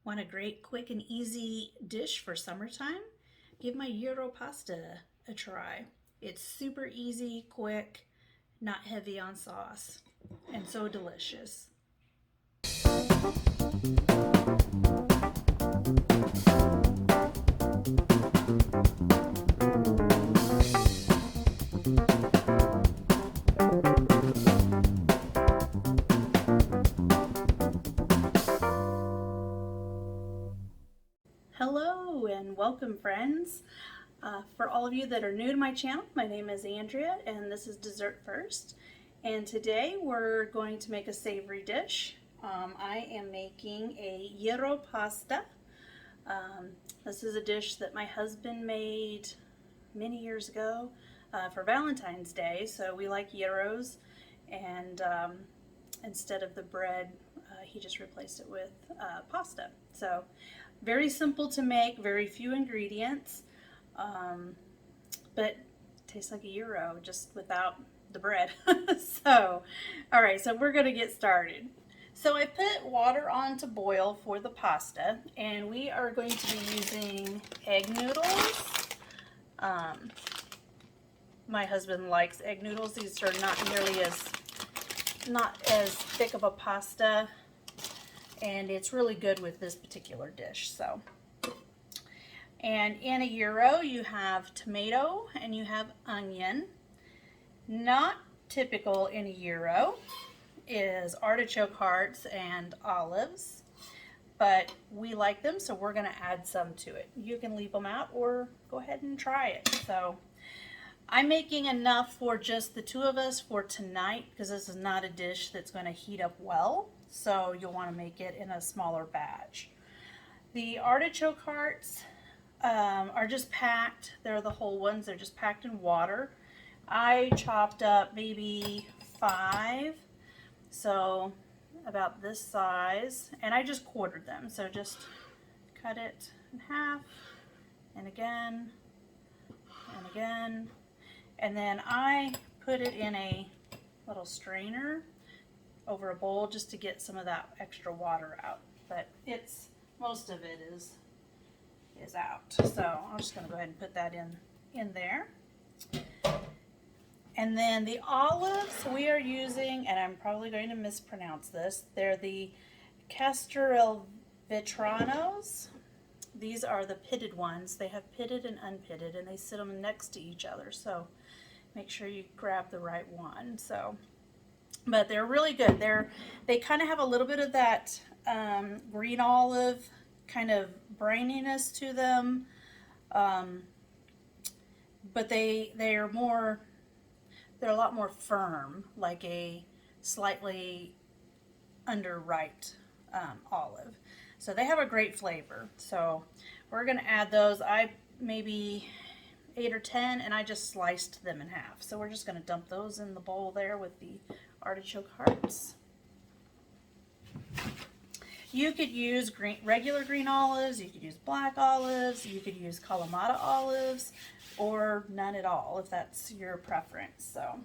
Want a great, quick, and easy dish for summertime? Give my Gyro Pasta a try. It's super easy, quick, not heavy on sauce, and so delicious. Hello and welcome, friends. For all of you that are new to my channel, my name is Andrea and this is Dessert First. And today we're going to make a savory dish. I am making a Gyro Pasta. This is a dish that my husband made many years ago for Valentine's Day. So we like gyros, and instead of the bread, he just replaced it with pasta. So very simple to make, very few ingredients, but tastes like a gyro just without the bread. So, all right, so we're gonna get started. So I put water on to boil for the pasta, and we are going to be using egg noodles. My husband likes egg noodles. These are not as thick of a pasta, and it's really good with this particular dish. So, and in a gyro you have tomato and you have onion. Not typical in a gyro is artichoke hearts and olives, but we like them, so we're going to add some to it. You can leave them out or go ahead and try it. So I'm making enough for just the two of us for tonight because this is not a dish that's going to heat up well, so you'll want to make it in a smaller batch. The artichoke hearts are just packed. They're the whole ones. They're just packed in water. I chopped up maybe 5, so about this size, and I just quartered them. So just cut it in half, and again, and again. And then I put it in a little strainer over a bowl just to get some of that extra water out. But most of it is out. So I'm just going to go ahead and put that in there. And then the olives we are using, and I'm probably going to mispronounce this, they're the Castelvetranos. These are the pitted ones. They have pitted and unpitted, and they sit them next to each other. So make sure you grab the right one. So, but they're really good. They kind of have a little bit of that green olive kind of braininess to them, but they're a lot more firm, like a slightly underripe olive. So they have a great flavor. So we're going to add those. I maybe 8 or 10, and I just sliced them in half. So we're just going to dump those in the bowl there with the artichoke hearts. You could use regular green olives, you could use black olives, you could use Kalamata olives, or none at all if that's your preference. So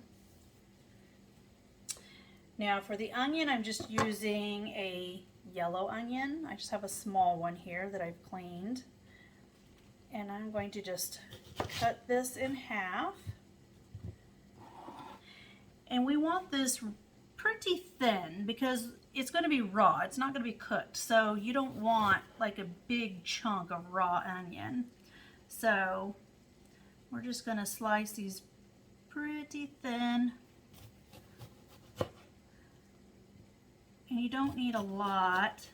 now for the onion, I'm just using a yellow onion. I just have a small one here that I've cleaned, and I'm going to just cut this in half. And we want this pretty thin because it's going to be raw. It's not going to be cooked, so you don't want like a big chunk of raw onion. So we're just going to slice these pretty thin. And you don't need a lot.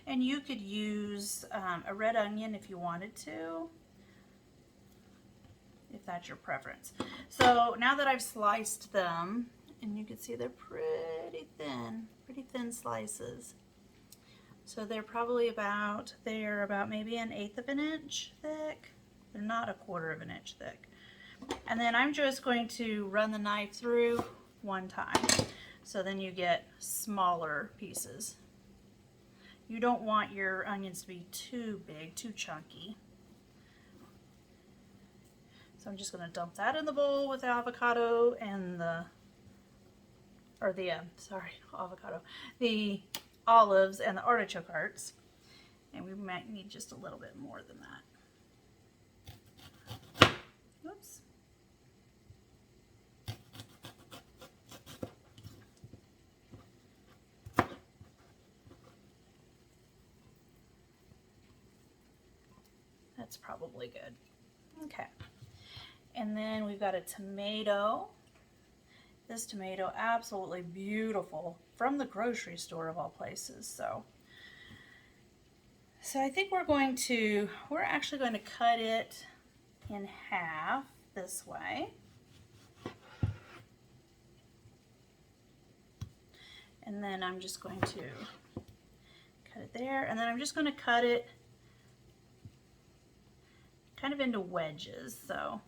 And you could use a red onion if you wanted to, if that's your preference. So now that I've sliced them, and you can see they're pretty thin slices. So they're about maybe 1/8 of an inch thick. They're not 1/4 of an inch thick. And then I'm just going to run the knife through one time. So then you get smaller pieces. You don't want your onions to be too big, too chunky. So I'm just going to dump that in the bowl with the avocado and the olives and the artichoke hearts. And we might need just a little bit more than that. Oops. That's probably good. Okay. And then we've got a tomato. This tomato, absolutely beautiful, from the grocery store of all places. So I think we're actually going to cut it in half this way. And then I'm just going to cut it there, and then I'm just going to cut it kind of into wedges. So,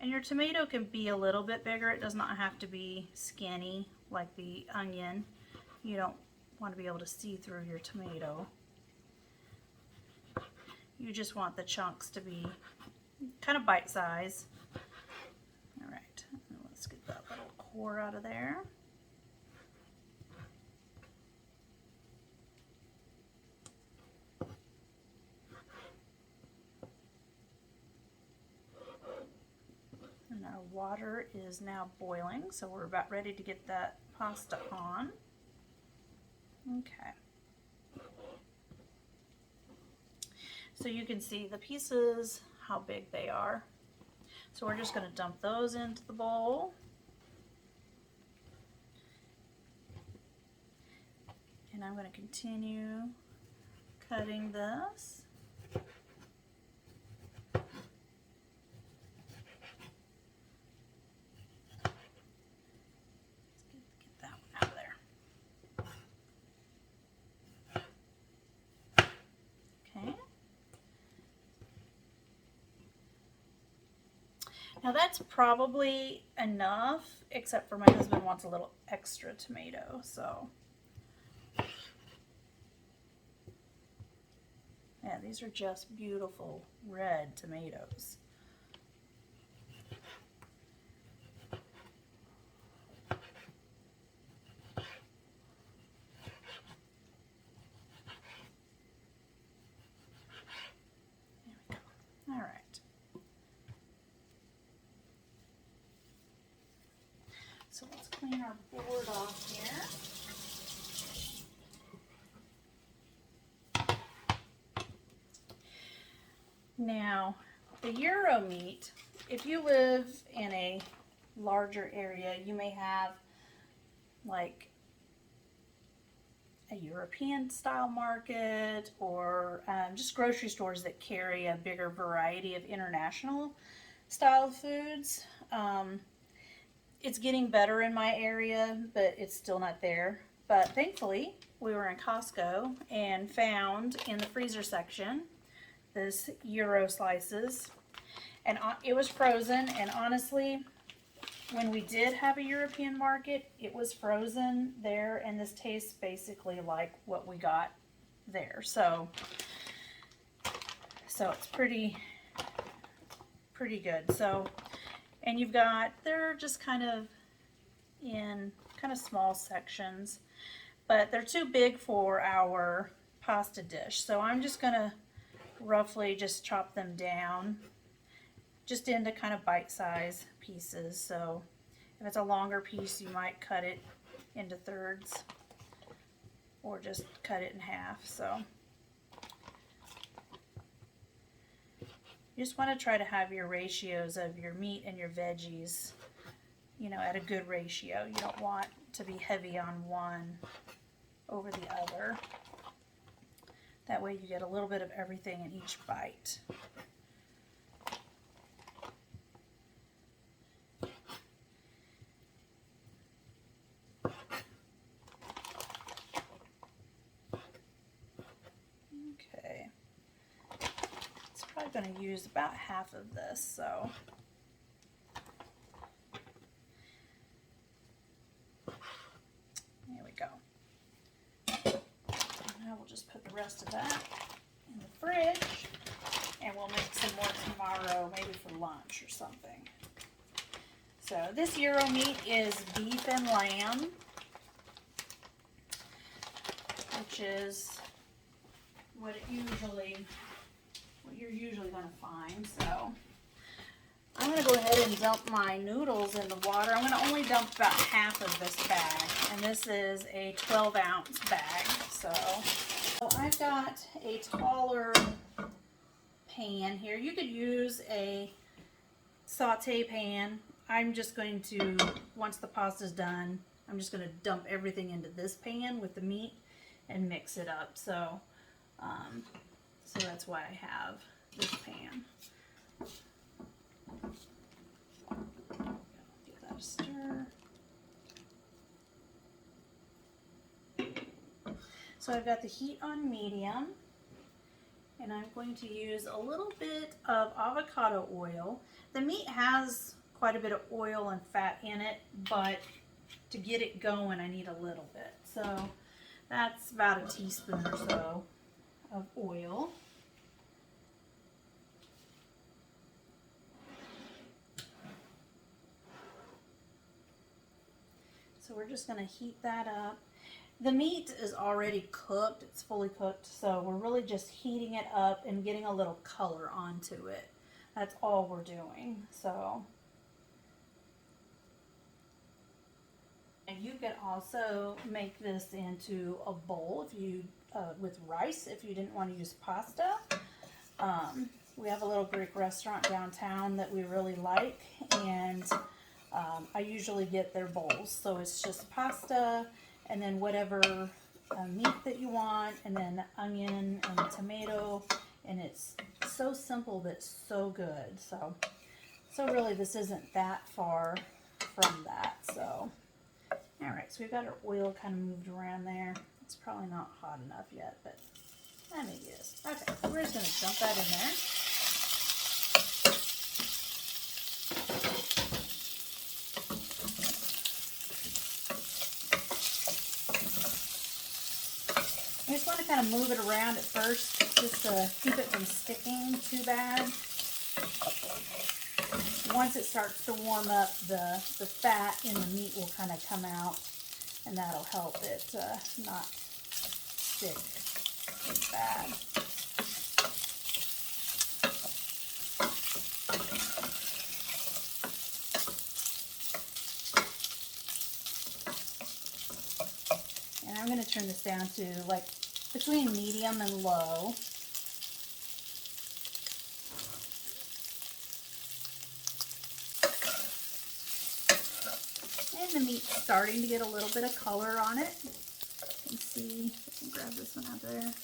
and your tomato can be a little bit bigger. It does not have to be skinny like the onion. You don't want to be able to see through your tomato. You just want the chunks to be kind of bite size. All right, let's get that little core out of there. And our water is now boiling, so we're about ready to get that pasta on. Okay. So you can see the pieces, how big they are. So we're just going to dump those into the bowl. And I'm going to continue cutting this. Get that one out of there. Okay. Now that's probably enough, except for my husband wants a little extra tomato, so. Yeah, these are just beautiful red tomatoes. There we go. All right. So let's clean our board off here. Now, the gyro meat, if you live in a larger area, you may have like a European style market or just grocery stores that carry a bigger variety of international style foods. It's getting better in my area, but it's still not there. But thankfully, we were in Costco and found in the freezer section this gyro slices, and it was frozen. And honestly, when we did have a European market, it was frozen there, and this tastes basically like what we got there. So it's pretty good. So, and they're just kind of in kind of small sections, but they're too big for our pasta dish. So I'm just gonna roughly just chop them down just into kind of bite-sized pieces. So if it's a longer piece, you might cut it into thirds or just cut it in half. So you just want to try to have your ratios of your meat and your veggies, you know, at a good ratio. You don't want to be heavy on one over the other. That way you get a little bit of everything in each bite. Okay. It's probably going to use about half of this, so. There we go. rest of that in the fridge, and we'll make some more tomorrow, maybe for lunch or something. So this gyro meat is beef and lamb, which is what you're usually going to find. So I'm going to go ahead and dump my noodles in the water. I'm going to only dump about half of this bag, and this is a 12-ounce bag. So I've got a taller pan here. You could use a saute pan. I'm just going to, once the pasta's done, I'm just going to dump everything into this pan with the meat and mix it up. So that's why I have this pan. Give that a stir. So I've got the heat on medium, and I'm going to use a little bit of avocado oil. The meat has quite a bit of oil and fat in it, but to get it going, I need a little bit. So that's about a teaspoon or so of oil. So we're just going to heat that up. The meat is already cooked, it's fully cooked, so we're really just heating it up and getting a little color onto it. That's all we're doing. So, and you can also make this into a bowl if you with rice if you didn't want to use pasta. We have a little Greek restaurant downtown that we really like, and I usually get their bowls. So it's just pasta and then whatever meat that you want, and then onion and tomato, and it's so simple but so good. So really this isn't that far from that. So alright, so we've got our oil kind of moved around there. It's probably not hot enough yet, but maybe it is. Okay, so we're just going to dump that in there. I just want to kind of move it around at first, just to keep it from sticking too bad. Once it starts to warm up, the fat in the meat will kind of come out, and that'll help it not stick as bad. And I'm going to turn this down to like between medium and low. And the meat's starting to get a little bit of color on it. You can see, I can grab this one out there.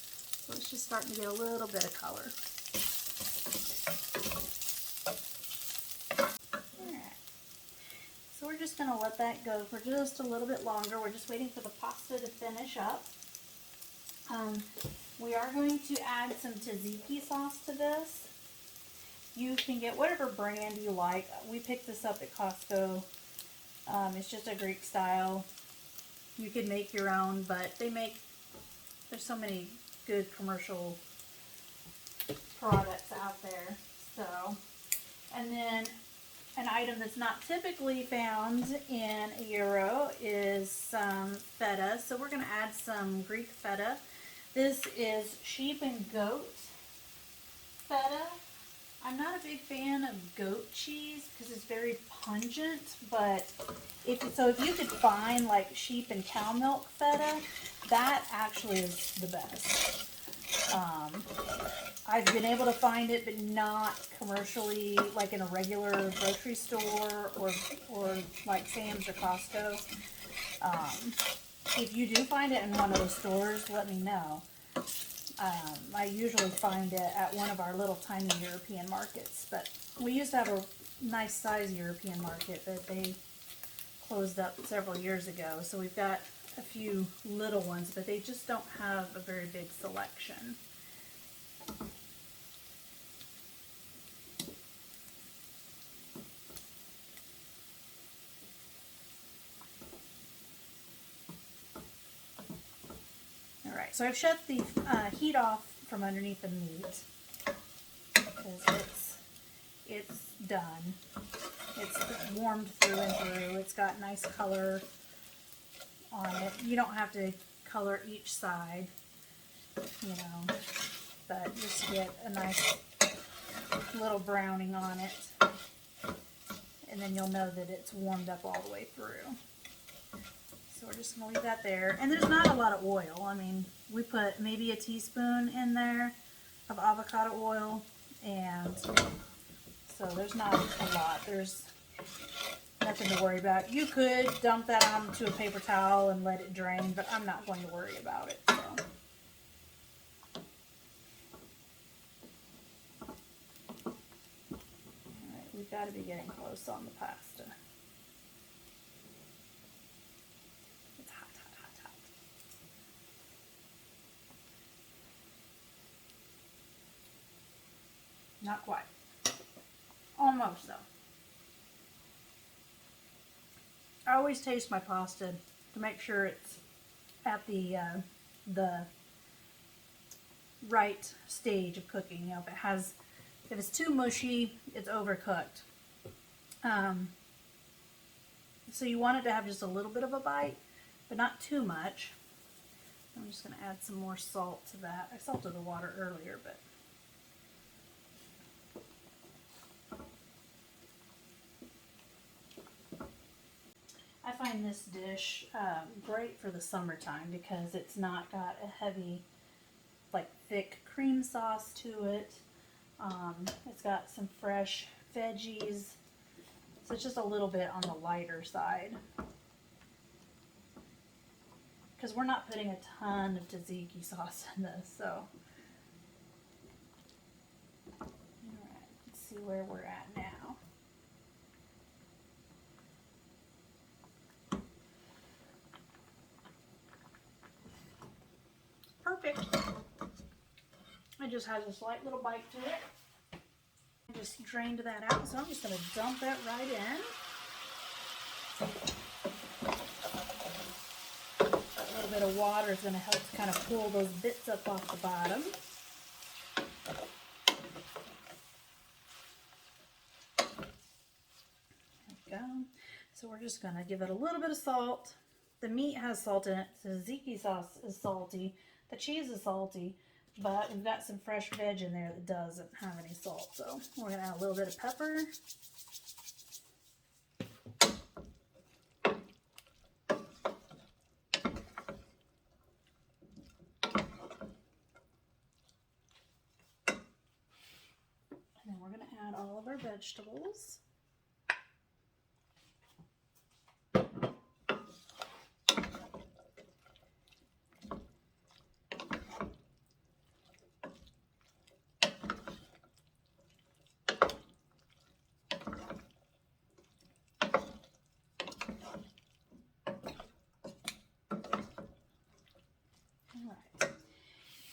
So it's just starting to get a little bit of color. Alright. So we're just going to let that go for just a little bit longer. We're just waiting for the pasta to finish up. We are going to add some tzatziki sauce to this. You can get whatever brand you like. We picked this up at Costco. It's just a Greek style. You can make your own, but there's so many good commercial products out there. So, and then an item that's not typically found in a gyro is some feta. So we're going to add some Greek feta. This is sheep and goat feta. I'm not a big fan of goat cheese because it's very pungent, but if you could find like sheep and cow milk feta, that actually is the best. I've been able to find it, but not commercially, like in a regular grocery store or like Sam's or Costco. If you do find it in one of those stores, let me know. I usually find it at one of our little tiny European markets, but we used to have a nice size European market, but they closed up several years ago. So we've got a few little ones, but they just don't have a very big selection. Alright, right, so I've shut the heat off from underneath the meat because it's done. It's warmed through and through. It's got nice color on it. You don't have to color each side, you know, but just to get a nice little browning on it. And then you'll know that it's warmed up all the way through. So we're just going to leave that there. And there's not a lot of oil. I mean, we put maybe a teaspoon in there of avocado oil. And so there's not a lot. There's nothing to worry about. You could dump that onto a paper towel and let it drain, but I'm not going to worry about it. So. Alright, we've got to be getting close on the pasta. It's hot, hot, hot, hot. Not quite. Almost though. I always taste my pasta to make sure it's at the right stage of cooking. You know, if it's too mushy, it's overcooked. So you want it to have just a little bit of a bite, but not too much. I'm just going to add some more salt to that. I salted the water earlier, but I find this dish great for the summertime because it's not got a heavy, like thick cream sauce to it. It's got some fresh veggies, so it's just a little bit on the lighter side. Because we're not putting a ton of tzatziki sauce in this, so. Alright, let's see where we're at now. Perfect. It just has a slight little bite to it. I just drained that out, so I'm just going to dump that right in. A little bit of water is going to help kind of pull those bits up off the bottom. There we go. So we're just going to give it a little bit of salt. The meat has salt in it. The tzatziki sauce is salty. The cheese is salty, but we've got some fresh veg in there that doesn't have any salt. So we're going to add a little bit of pepper. And then we're going to add all of our vegetables.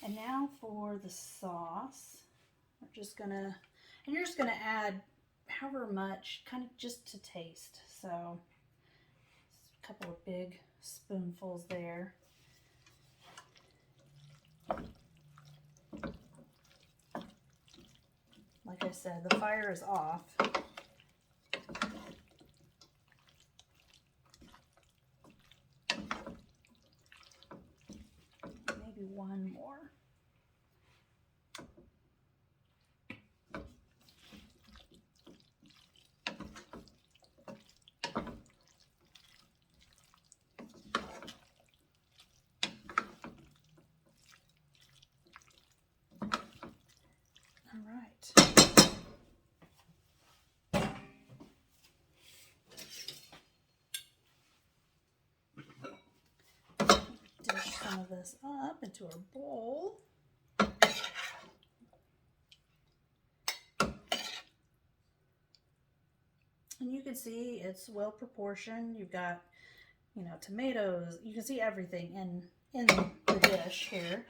And now for the sauce, we're just gonna, and you're just gonna add however much, kind of just to taste. So a couple of big spoonfuls there. Like I said, the fire is off. Maybe one more. All right. Dish some of this up into our bowl. And you can see it's well proportioned. You've got, you know, tomatoes. You can see everything in the dish here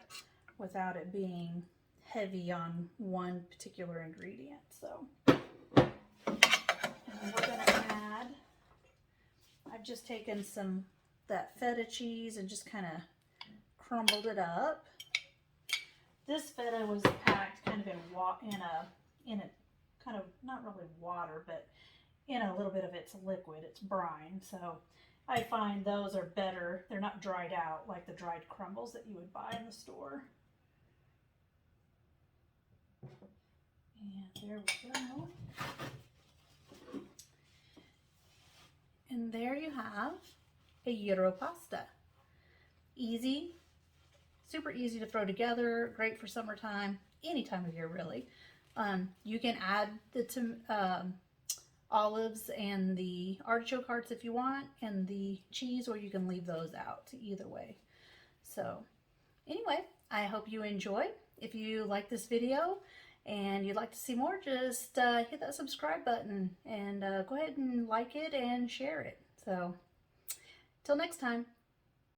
without it being heavy on one particular ingredient. So and we're going to add, I've just taken that feta cheese and just kind of crumbled it up. This feta was packed kind of in a kind of, not really water, but in a little bit of its liquid, its brine. So I find those are better. They're not dried out like the dried crumbles that you would buy in the store. And there we go. And there you have a gyro pasta. Easy, super easy to throw together, great for summertime, any time of year really. You can add the olives and the artichoke hearts if you want, and the cheese, or you can leave those out, either way. So anyway, I hope you enjoy. If you like this video and you'd like to see more, just hit that subscribe button and go ahead and like it and share it. So till next time.